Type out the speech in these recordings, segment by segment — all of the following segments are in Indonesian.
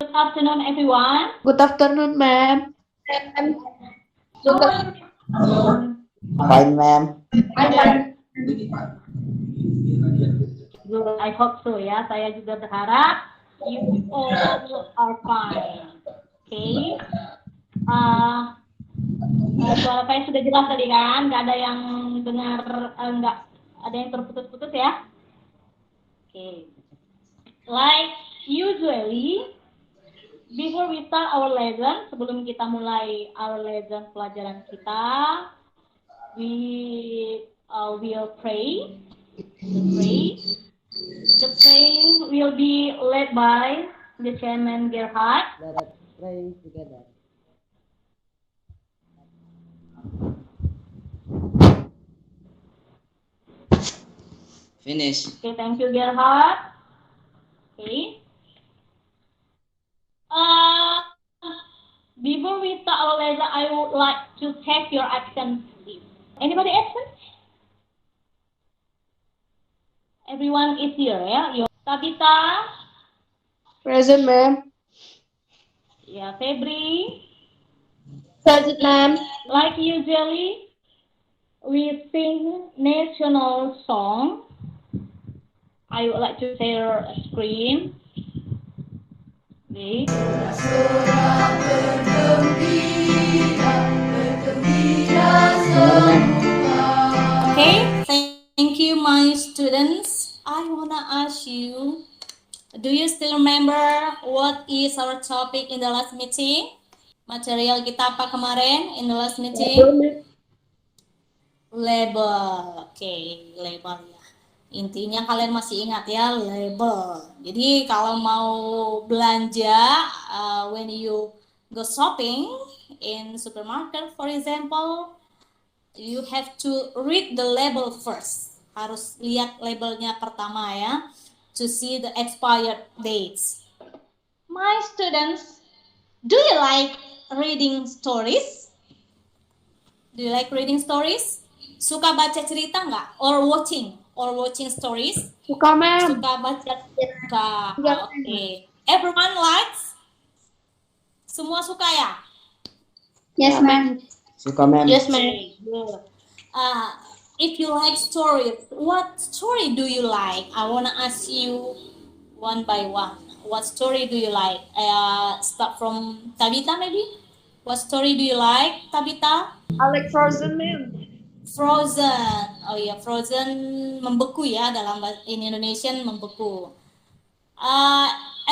Good afternoon, everyone. Good afternoon, ma'am. How are you? Fine, ma'am. Good. I hope so ya. Saya juga berharap you all are fine. Okay. Suara saya sudah jelas tadi kan? Nggak ada yang dengar, nggak ada yang terputus-putus ya? Okay. Like usually, before we start our lesson, sebelum kita mulai our lesson pelajaran kita, we will pray. The praying will be led by the chairman Gerhard. Let us pray together. Finish. Okay, thank you, Gerhard. Okay. Before we start our lesson, I would like to check your absence list. Anybody absent? Everyone is here, yeah? Your Tabitha? Present, ma'am. Yeah, Febri? Present, ma'am. Like usually, we sing national song. I would like to share a screen. Okay. Okay, thank you, my students. I wanna ask you, do you still remember what is our topic in the last meeting? Material kita apa kemarin in the last meeting? Label. Okay, label ya. Intinya kalian masih ingat ya, label. Jadi kalau mau belanja, when you go shopping in supermarket, for example, you have to read the label first. Harus lihat labelnya pertama ya, to see the expired dates. My students, do you like reading stories? Do you like reading stories? Suka baca cerita nggak? Or watching stories? Suka, ma'am. Suka baca cerita. Oke. Everyone likes? Semua suka ya? Yes, ma'am. Suka, ma'am. Yes, ma'am. Good. If you like stories, what story do you like? I wanna ask you one by one. What story do you like? Start from Tabitha maybe. What story do you like, Tabitha? I like Frozen, ma'am. Frozen. Oh iya, Frozen membeku ya dalam in Indonesian membeku.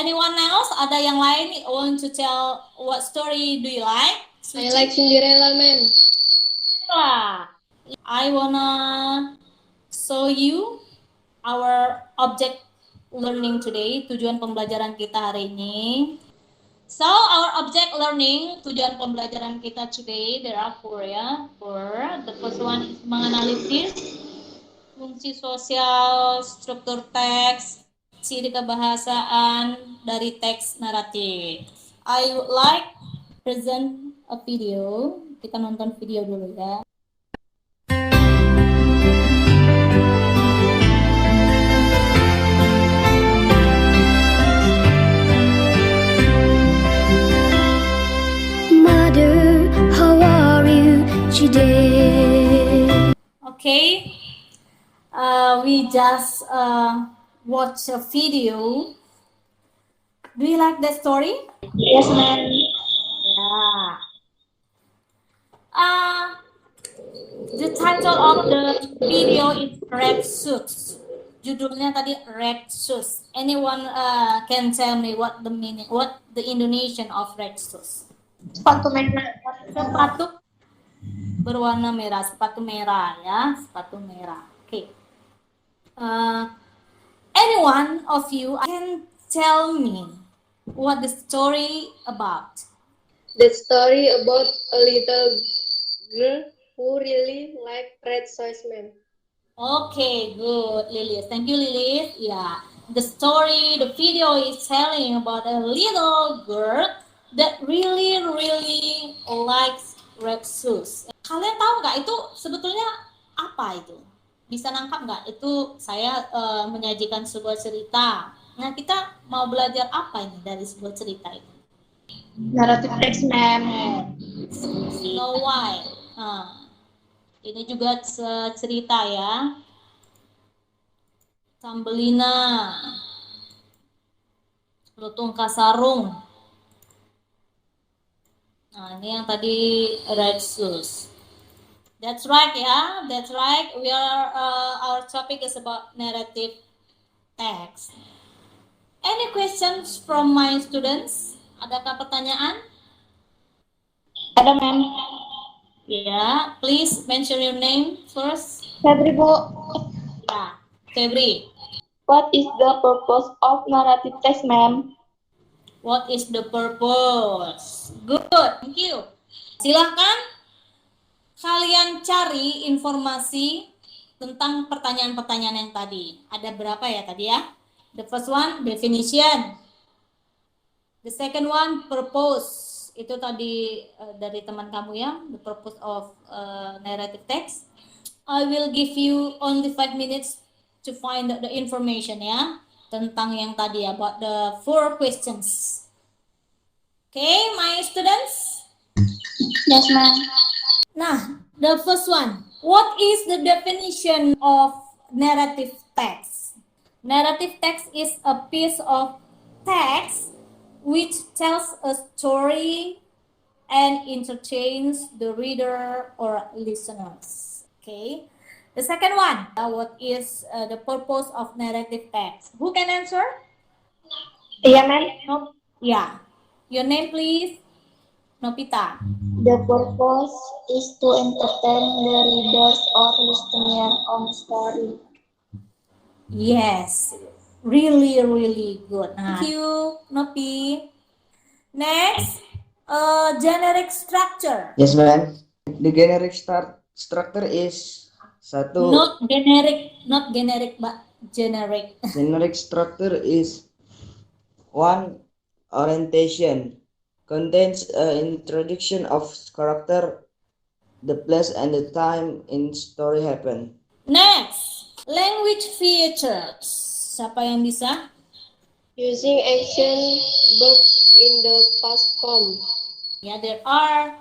Anyone else? Ada yang lain want to tell what story do you like? I like Cinderella, ma'am. I wanna show you our object learning today, tujuan pembelajaran kita hari ini. So our object learning, tujuan pembelajaran kita today, there are four ya. The first one is menganalisis fungsi sosial, struktur teks, ciri kebahasaan dari teks naratif. I would like present a video. Kita nonton video dulu ya. Mother, how are you today? Okay, we just watch a video. Do you like the story? Yes, ma'am. Yeah. The title of the video is Red Shoes. Judulnya tadi Red Shoes. Anyone can tell me what the meaning, what the Indonesian of Red Shoes? Sepatu merah. Sepatu berwarna merah, sepatu merah ya, sepatu merah. Oke. Anyone of you can tell me what the story about? The story about a little girl who really liked red sauce, ma'am. Okay, good, Lilith. Thank you, Lilith. Yeah, the story, the video is telling about a little girl that really likes red shoes. Kalian tahu nggak itu sebetulnya apa itu? Bisa nangkap nggak? Itu saya menyajikan sebuah cerita Nah, kita mau belajar apa ini dari sebuah cerita itu? Narrative text, ma'am. Snow White. Nah, ini juga cerita ya. Tambelina, Lutung Kasarung. Nah, ini yang tadi Red Shoes. That's right ya, that's right. Our topic is about narrative text. Any questions from my students? Adakah pertanyaan? Ada, ma'am. Ya, please mention your name first. Febri, Bu. Ya, Febri. What is the purpose of narrative text, ma'am? What is the purpose? Good, thank you. Silahkan kalian cari informasi tentang pertanyaan-pertanyaan yang tadi. Ada berapa ya tadi ya? The first one, definition. The second one, purpose. Itu tadi dari teman kamu ya, the purpose of narrative text. I will give you only 5 minutes to find the information ya, tentang yang tadi about the 4 questions. Okay, my students? Yes, ma'am. Nah, the first one. What is the definition of narrative text? Narrative text is a piece of text which tells a story and entertains the reader or listeners. Okay. The second one. What is the purpose of narrative text? Who can answer? Iya, ma'am. No. Yeah. Your name, please. Nopita. The purpose is to entertain the readers or listener on story. Yes, really, really good. Thank you, Nopi. Next, generic structure. Yes, ma'am. The generic structure is satu. Not generic, but generic. Generic structure is one. Orientation contains an introduction of character, the place and the time in story happen. Next, language features. Siapa yang bisa? Using ancient verbs in the past form. Ya, there are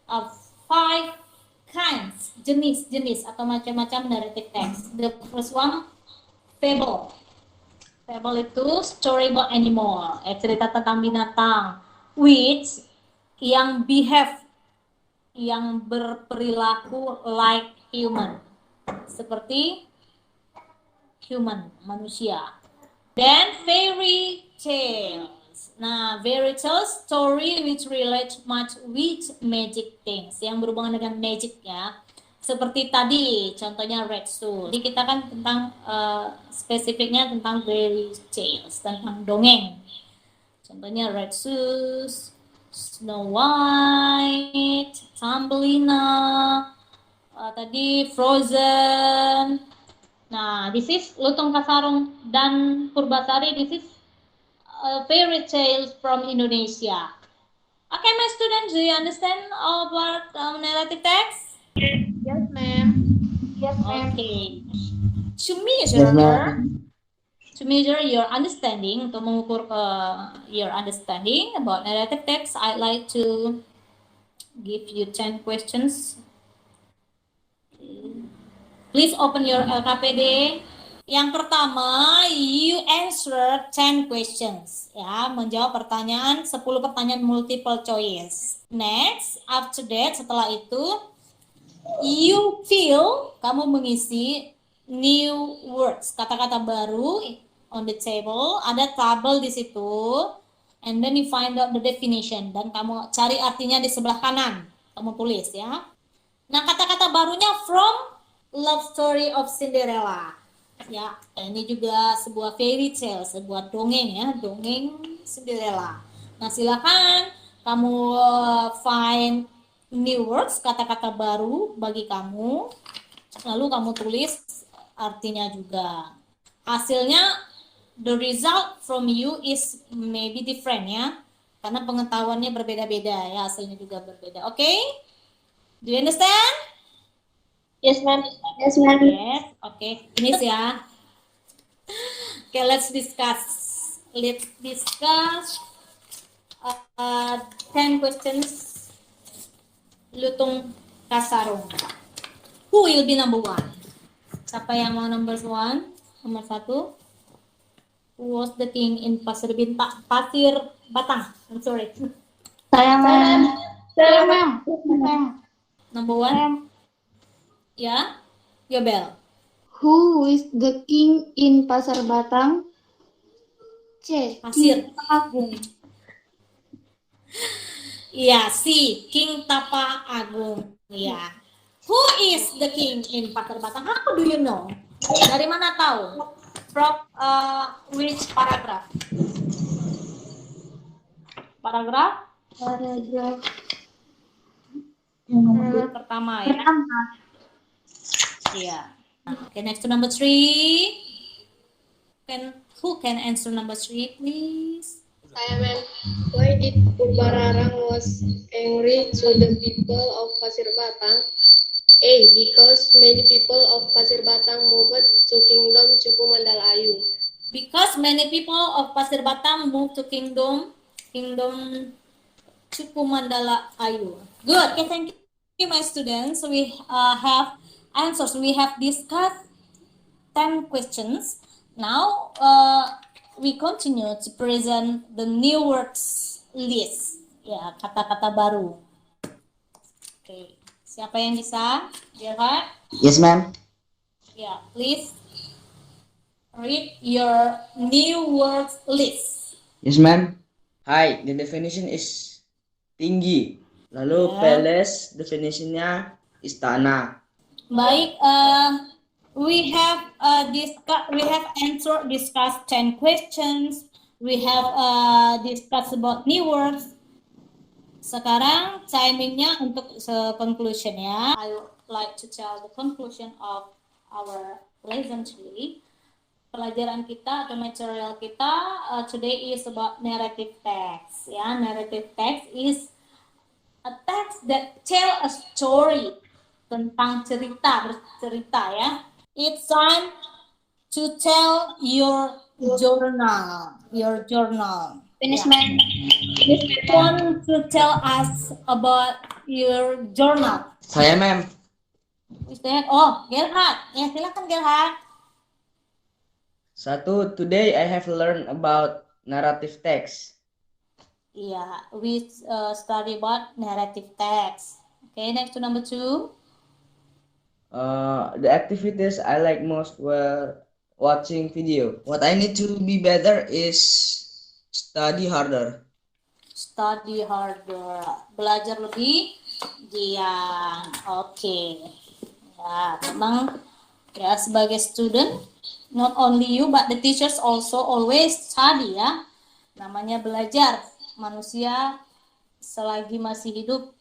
5 kinds, jenis atau macam-macam narrative text. The first one, fable. Fable itu story about animal, cerita tentang binatang, which yang behave, yang berperilaku like human, seperti human, manusia. Then fairy tales. Nah, fairy tales story which relate much with magic things, yang berhubungan dengan magic ya. Seperti tadi, contohnya Red Shoes. Jadi kita kan tentang spesifiknya tentang fairy tales, tentang dongeng. Contohnya Red Shoes, Snow White, Thumbelina, tadi Frozen. Nah, this is Lutung Kasarung dan Purbasari. This is fairy tales from Indonesia. Okay, my students, do you understand about narrative text? Yes, ma'am. Yes, ma'am. Okay. To Yes, measure ma'am. your understanding, untuk mengukur your understanding about narrative text, I'd like to give you 10 questions. Please open your LKPD. Yang pertama, you answer 10 questions. Ya, menjawab pertanyaan 10 pertanyaan multiple choice. Next, after that, setelah itu, you feel, kamu mengisi new words, kata-kata baru on the table, ada tabel di situ, and then you find out the definition, dan kamu cari artinya di sebelah kanan, kamu tulis ya. Nah, kata-kata barunya from Love Story of Cinderella. Ya, ini juga sebuah fairy tale, sebuah dongeng ya, dongeng Cinderella. Nah, silakan kamu find new words, kata-kata baru bagi kamu, lalu kamu tulis artinya juga. Hasilnya, the result from you is maybe different ya, karena pengetahuannya berbeda-beda ya, hasilnya juga berbeda. Okay? Do you understand? Yes, ma'am. Yes, ma'am. Yes, okay. Finish ya. Okay, let's discuss. let's discuss 10 questions. Lutong Kasarong. Who will be number 1? Siapa yang mau number 1? Nomor 1. Who was the king in Pasir Batang? I'm sorry. Saya, ma'am. Saya, ma'am. Number 1. Ya, Yobel. Who is the king in Pasar Batang? C. Pasir. Agung. Iya, si King Tapa Agung. Iya. Who is the king in Pasir Batang? How do you know? Dari mana tahu? From which paragraph? Paragraf Paragraf pertama ya. Iya. Okay, next to number 3. Who can answer number 3, please? Saya, ma'am. Why did Purbararang was angry to the people of Pasir Batang? A. Because many people of Pasir Batang moved to Kingdom Cupu Mandalayu. Because many people of Pasir Batang moved to Kingdom Cupu Mandala Ayu. Good. Okay, thank you, my students. We have answers. We have discussed 10 questions. Now, we continue to present the new words list. Ya, kata-kata baru. Oke, siapa yang bisa? Gerhard? Yes, ma'am. Ya, please read your new words list. Yes, ma'am. Hi, the definition is tinggi. Lalu Ya. palace definitionnya istana. Baik, we have discussed 10 questions. We have discussed about new words. Sekarang timingnya untuk conclusion ya. I would like to tell the conclusion of our lesson today. Pelajaran kita atau material kita today is about narrative text. Ya, narrative text is a text that tell a story, tentang bercerita ya. It's time to tell your journal. Finish, Ya. ma'am. Want to tell us about your journal? Saya, ma'am. Oh, Gerhard. Ya, silakan Gerhard. 1. Today I have learned about narrative text. Yeah, we study about narrative text. Okay, next to number 2. The activities I like most were watching video. What I need to be better is study harder. Study harder. Belajar lebih giat. Oke. Ya, memang ya sebagai student, not only you but the teachers also always study ya. Namanya belajar. Manusia selagi masih hidup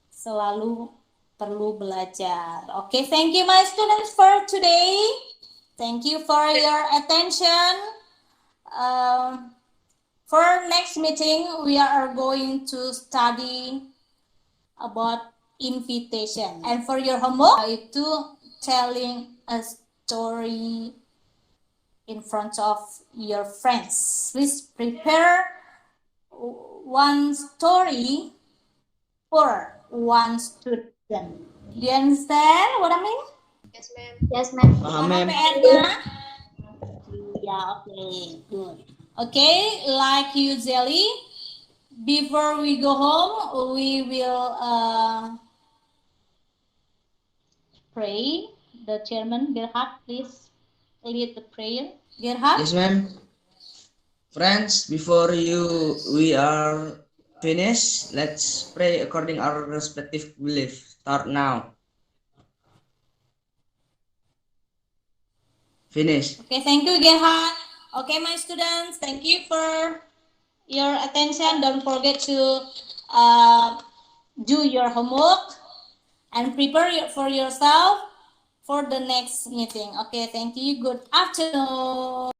selalu perlu belajar. Okay, thank you my students for today. Thank you for your attention. For next meeting, we are going to study about invitation. And for your homework, itu telling a story in front of your friends. Please prepare one story for one student. Do you understand what I mean? Yes, ma'am. Yes, ma'am. Paham, ma'am. PR-nya? Ya, oke, good. Okay, like usually, before we go home, we will pray. The chairman, Gerhard, please lead the prayer. Gerhard? Yes, ma'am. Friends, before we are finished, let's pray according our respective belief. Start now. Finish. Okay, thank you, Gerhard. Okay, my students, thank you for your attention. Don't forget to do your homework and prepare for yourself for the next meeting. Okay, thank you. Good afternoon.